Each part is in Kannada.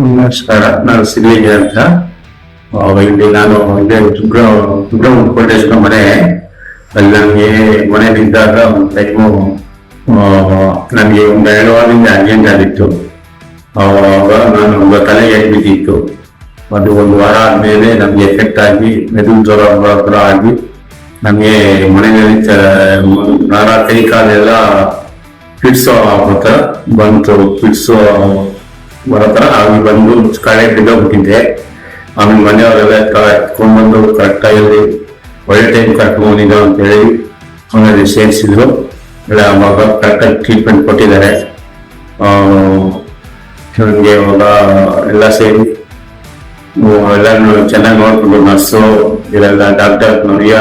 ನಮಸ್ಕಾರ, ನಾನು ಸಿದ್ಲಿಂಗ ಅಂತ. ಇಲ್ಲಿ ನಾನು ಕೋಟೇಶ್ವರ ಮನೆ ಅಲ್ಲಿ ನನಗೆ ಮನೆಯಲ್ಲಿದ್ದಾಗ ಒಂದು ಟೈಮು ನನಗೆ ಒಂದು 2 ವಾರದಿಂದ ಅರ್ಜೆಂಟ್ ಆಗಿತ್ತು. ಆವಾಗ ನಾನು ಒಂದು ತಲೆಗೆ ಬಿದ್ದಿತ್ತು. ಅದು 1 ವಾರ ಆದ್ಮೇಲೆ ನಮ್ಗೆ ಎಫೆಕ್ಟ್ ಆಗಿ ಮೆದುಳು ಜ್ವರ ಆಗಿ ನಮಗೆ ಮನೆಯಲ್ಲಿ ಕೈ ಕಾಲೆಲ್ಲ ಫಿಟ್ಸು ಆಗೋ ಥರ ಬಂತು. ಫಿಟ್ಸು ಬರೋ ಥರ ಆಗಿ ಬಂದು ಕಳೆ ಬಿದ್ದೋಗ್ಬಿಟ್ಟಿದ್ದೆ. ಆಮೇಲೆ ಮನೆಯವರೆಲ್ಲ ಎತ್ಕೊಂಡ್ಬಂದು ಕರೆಕ್ಟಾಗಿ ಒಳ್ಳೆ ಟೈಮ್ ಕರ್ಕೊಂಡ್ಬಂದಿದ್ದು ಅಂತೇಳಿ ಮನೆಯಲ್ಲಿ ಸೇರಿಸಿದ್ರು. ಎಲ್ಲ ಅವಾಗ ಕರೆಕ್ಟಾಗಿ ಟ್ರೀಟ್ಮೆಂಟ್ ಕೊಟ್ಟಿದ್ದಾರೆ. ನನಗೆ ಇವಾಗ ಎಲ್ಲ ಸೇರಿ ಎಲ್ಲರೂ ಚೆನ್ನಾಗಿ ನೋಡ್ಕೊಂಡು ನರ್ಸು ಇಲ್ಲೆಲ್ಲ ಡಾಕ್ಟರ್ ನವ್ಯ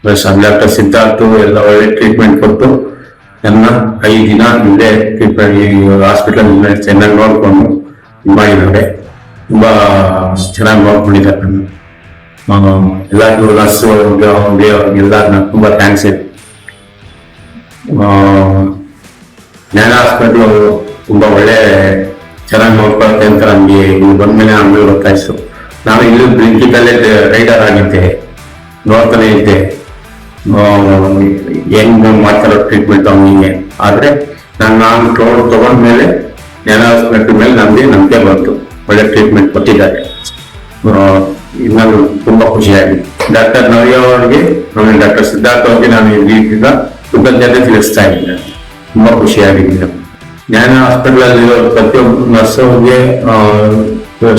ಪ್ಲಸ್ ಡಾಕ್ಟರ್ ಸಿದ್ಧಾರ್ಥು ಎಲ್ಲ ಒಳ್ಳೆ ಟ್ರೀಟ್ಮೆಂಟ್ ಕೊಟ್ಟು ನನ್ನ 5 ದಿನ ಇಲ್ಲೇ ಟ್ರೀಟ್ಮೆಂಟ್ ಹಾಸ್ಪಿಟಲ್ ಚೆನ್ನಾಗಿ ನೋಡ್ಕೊಂಡು ಮಾಡಿದ್ದಾರೆ. ತುಂಬಾ ಚೆನ್ನಾಗಿ ನೋಡ್ಕೊಂಡಿದ್ದಾರೆ. ಎಲ್ಲರಿಗೂ ನರ್ಸು ಅವ್ರಿಗೆಲ್ಲ ತುಂಬಾ ಥ್ಯಾಂಕ್ಸ್ ಇದೆ. ಜ್ಞಾನ ಹಾಸ್ಪಿಟ್ಲು ತುಂಬಾ ಒಳ್ಳೆ ಚೆನ್ನಾಗಿ ನೋಡ್ಕೊಳುತ್ತೆ ಅಂತ ನಮ್ಗೆ ಇಲ್ಲಿ ಬಂದ್ಮೇಲೆ ಆಮೇಲೆ ಗೊತ್ತಾಯ್ತು. ನಾನು ಇಲ್ಲಿ ಬ್ಲಿಂಕಿಟಲ್ಲೇ ರೈಡರ್ ಆಗಿದ್ದೆ, ನೋಡ್ತಾನೆ ಇದ್ದೆ ಹೆಂಗ್ ಮಾಡ್ತಾರೋ ಟ್ರೀಟ್ಮೆಂಟ್ ಅವ್ನಿಗೆ. ಆದ್ರೆ ನಾನು ತಗೊಂಡ್ಮೇಲೆ ಜ್ಞಾನ ಹಾಸ್ಪಿಟಲ್ ಮೇಲೆ ನಮ್ಗೆ ನಂಬಿಕೆ ಬಂತು. ಒಳ್ಳೆ ಟ್ರೀಟ್ಮೆಂಟ್ ಕೊಟ್ಟಿದ್ದಾರೆ. ನಾನು ತುಂಬಾ ಖುಷಿಯಾಗಿದೆ. ಡಾಕ್ಟರ್ ನವ್ಯ ಅವರಿಗೆ ಆಮೇಲೆ ಡಾಕ್ಟರ್ ಸಿದ್ಧಾರ್ಥ ಅವ್ರಿಗೆ ನಾನು ಈಗ ಕೃತಜ್ಞತೆ ತಿಳಿಸ್ತಾ ಇದ್ದೇನೆ. ತುಂಬಾ ಖುಷಿಯಾಗಿದೆ. ಜ್ಞಾನ ಹಾಸ್ಪಿಟಲ್ ಅಲ್ಲಿರೋ ಪ್ರತಿಯೊಬ್ಬರು ನರ್ಸ್ಗೆ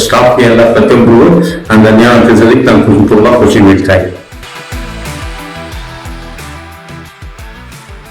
ಸ್ಟಾಫ್ಗೆ ಎಲ್ಲ ಪ್ರತಿಯೊಬ್ಬರು ನಾನು ಧನ್ಯವಾದ ತಿಳಿಸೋದಕ್ಕೆ ನಾನು ತುಂಬಾ ಖುಷಿ ನೀಡ್ತಾ ಇದ್ದೀನಿ.